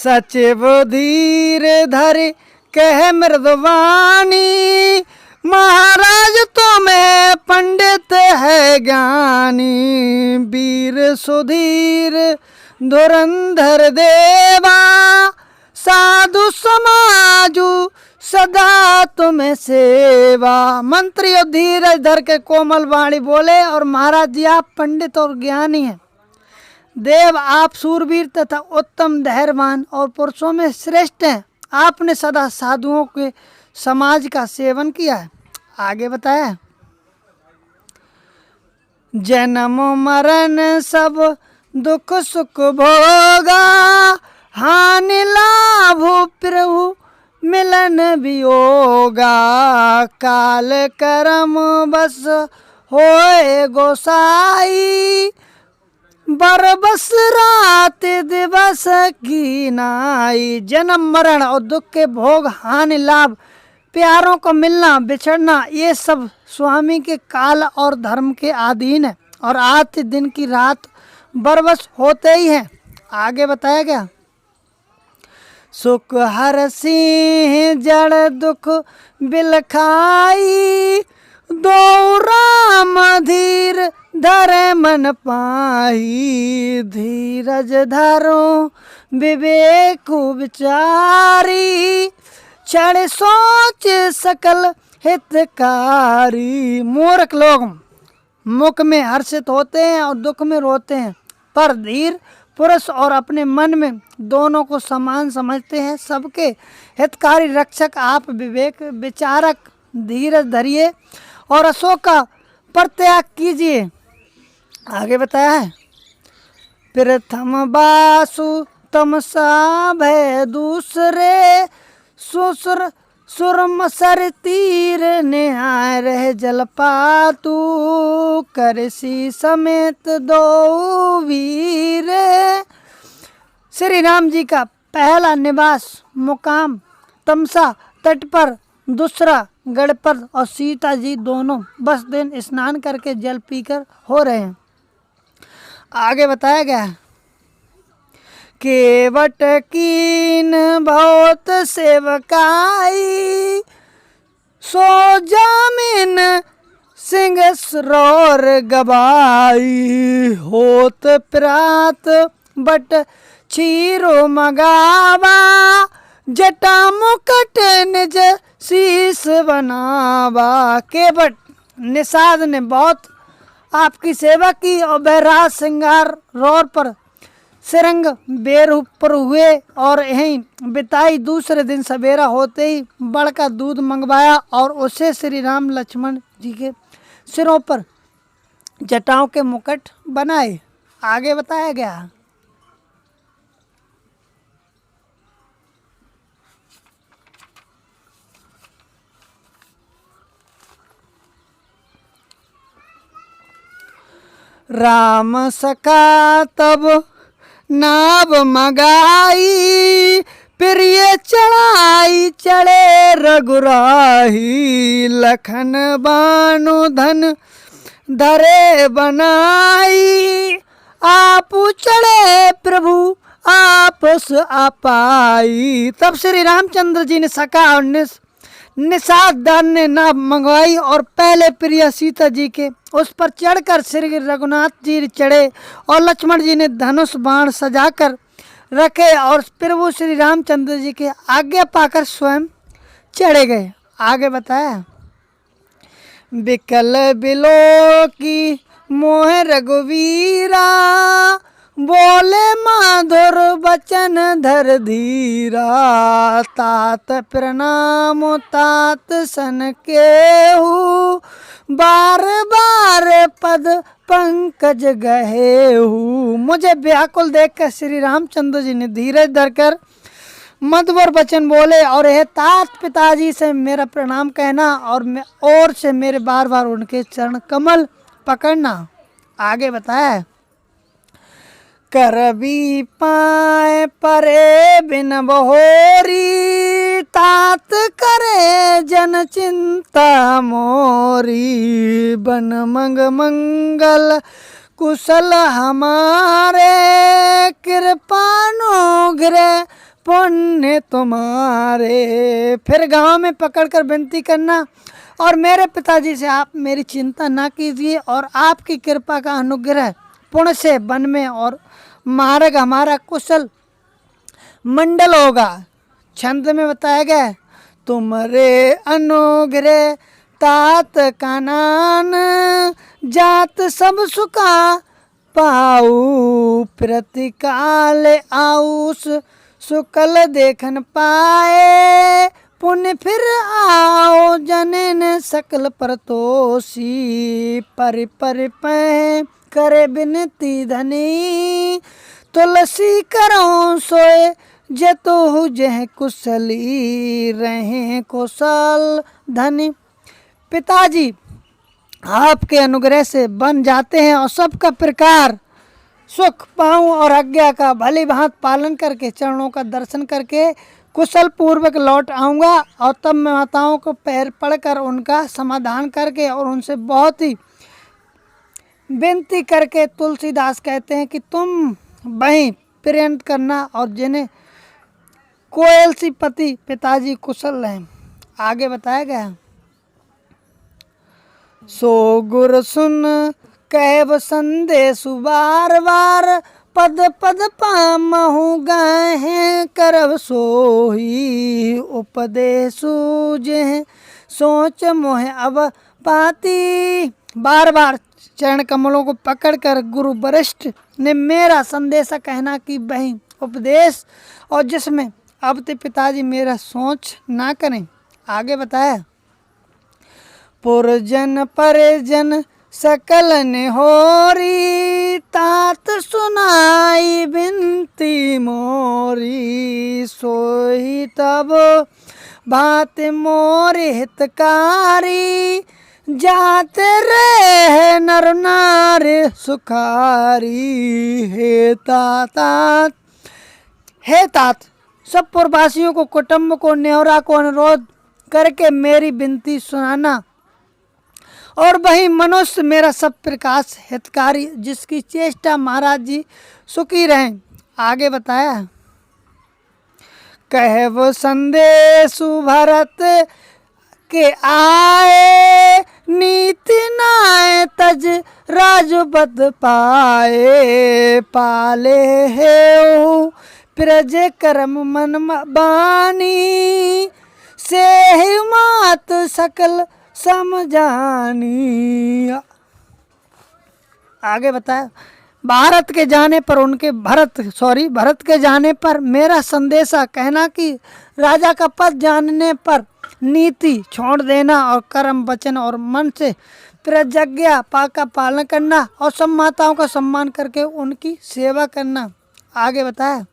सचिव धीर धरि कह मृदवाणी, महाराज तुम्हें पंडित है ज्ञानी। वीर सुधीर धुरंधर देवा, साधु समाजु सदा तुम्हें सेवा। मंत्री और धीरज धर के कोमल वाणी बोले, और महाराज जी आप पंडित और ज्ञानी हैं। देव आप सूरवीर तथा उत्तम धैर्यवान और पुरुषों में श्रेष्ठ हैं। आपने सदा साधुओं के समाज का सेवन किया है। आगे बताया, जन्म मरण सब दुख सुख भोगा, हानि लाभ प्रभु मिलन वियोगा। काल करम बस होए गोसाई, बरबस रात दिवस की नाई। जन्म मरण और दुख के भोग, हानि लाभ, प्यारों को मिलना बिछड़ना, ये सब स्वामी के काल और धर्म के अधीन है, और आज दिन की रात बरबस होते ही है। आगे बताया गया, सुख हर सिंह जड़ दुख बिलखाई, दो राम धीर धरे मन पाई। धीरज धरो विवेक विचारी, क्षण सोच सकल हितकारी। मूर्ख लोग मुख में हर्षित होते हैं और दुख में रोते हैं, पर धीर पुरुष और अपने मन में दोनों को समान समझते हैं। सबके हितकारी रक्षक आप विवेक विचारक, धीरज धरिए और अशोक का परित्याग कीजिए। आगे बताया है, प्रथम बासु तमसा भय दूसरे, सुसुर सुरम सर तीर निहाय रह जल पातू। करसी समेत दो वीर, श्री राम जी का पहला निवास मुकाम तमसा तट पर, दूसरा गढ़ पर, और सीता जी दोनों बस दिन स्नान करके जल पीकर हो रहे हैं। आगे बताया गया, केवट कीन बहुत सेवकाई, सो जामिन सिंह सरोर गवाई। होत प्रात बट चीरो मगावा, जटा मुकट निज शीस बनावा। केवट निषाद ने बहुत आपकी सेवा की, और बहराज श्रृंगार रोर पर सिरंग बेर पर हुए और यहीं बिताई। दूसरे दिन सवेरा होते ही बड़का दूध मंगवाया और उसे श्री राम लक्ष्मण जी के सिरों पर जटाओं के मुकुट बनाए। आगे बताया गया, राम सखा तब नाव मगाई, प्रिय चढ़ाई चढ़े रघुराही। लखन बानु धन धरे बनाई, आप चढ़े प्रभु आपस आपाई। तब श्री रामचंद्र जी ने सखा और निषाद दान ने नाव मंगवाई और पहले प्रिया सीता जी के उस पर चढ़कर श्री रघुनाथ जी चढ़े, और लक्ष्मण जी ने धनुष बाण सजाकर रखे और प्रभु श्री रामचंद्र जी के आज्ञा पाकर स्वयं चढ़े गए। आगे बताया, बिकल बिलो की मोह रघुवीरा, बोले माधुर बचन धर धीरा। तात प्रणाम तात सन केहू, बार बार पद पंकज गहेहू। मुझे व्याकुल देखकर श्री रामचंद्र जी ने धीरज धरकर मधुर वचन बोले, और यह तात पिताजी से मेरा प्रणाम कहना और से मेरे बार बार उनके चरण कमल पकड़ना। आगे बताया, कर भी पाए परे बिन बहोरी, तात करे जन चिंता मोरी। बन मंग मंगल कुशल हमारे, कृपानुग्रह पुण्य तुम्हारे। फिर गांव में पकड़कर विनती करना, और मेरे पिताजी से आप मेरी चिंता ना कीजिए, और आपकी कृपा का अनुग्रह पुण्य से वन में और मार्ग हमारा कुशल मंडल होगा। छंद में बताया गया है, तुम्हारे अनुग्रह तात कानन, जात सब सुखा पाऊ, प्रतिकाल आउस सुकल देखन पाए, पुण्य फिर आओ जनन सकल परतोषी, पर पै करे बिनती धनी, तुलसी करो सोए जतो जह कुशली, रहे कुशल धनी। पिताजी आपके अनुग्रह से बन जाते हैं और सबका प्रकार सुख पाऊं, और आज्ञा का भली भांति पालन करके चरणों का दर्शन करके कुशल पूर्वक लौट आऊँगा, और तब मैं माताओं को पैर पड़कर उनका समाधान करके और उनसे बहुत ही विनती करके, तुलसीदास कहते हैं कि तुम वहीं प्रेरित करना, और जिन्हें कोयल सी पति पिताजी कुशल रहें। आगे बताया गया, सो गुर सुन कहब संदेश बार बार, पद पद पामहु गाहे करब सोही, उपदेशु जेह सोच मोह अब पाती। बार बार चरण कमलों को पकड़कर गुरु वरिष्ठ ने मेरा संदेशा कहना कि वही उपदेश, और जिसमें अब ते पिताजी मेरा सोच ना करें। आगे बताया, पुरजन परिजन सकल नेहोरी, तात सुनाई बिनती मोरी, सोई तब बात मोरे हितकारी, जाते रहे नर नारी सुखारी। हे तात, हे तात, सब पुरवासियों को, कुटुंब को, नेहरा को अनुरोध करके मेरी विनती सुनाना, और वही मनुष्य मेरा सब प्रकाश हितकारी, जिसकी चेष्टा महाराज जी सुखी रहें। आगे बताया, कहब संदेशु भरत के आए, नीति नाय तज राजपद पाए, पाले है प्रज कर्म मन बानी, से ही मात सकल समझानी। आगे बताया, भारत के जाने पर भरत के जाने पर मेरा संदेशा कहना कि राजा का पद जानने पर नीति छोड़ देना, और कर्म वचन और मन से प्रतिज्ञा का पालन करना, और सब माताओं का सम्मान करके उनकी सेवा करना। आगे बताया,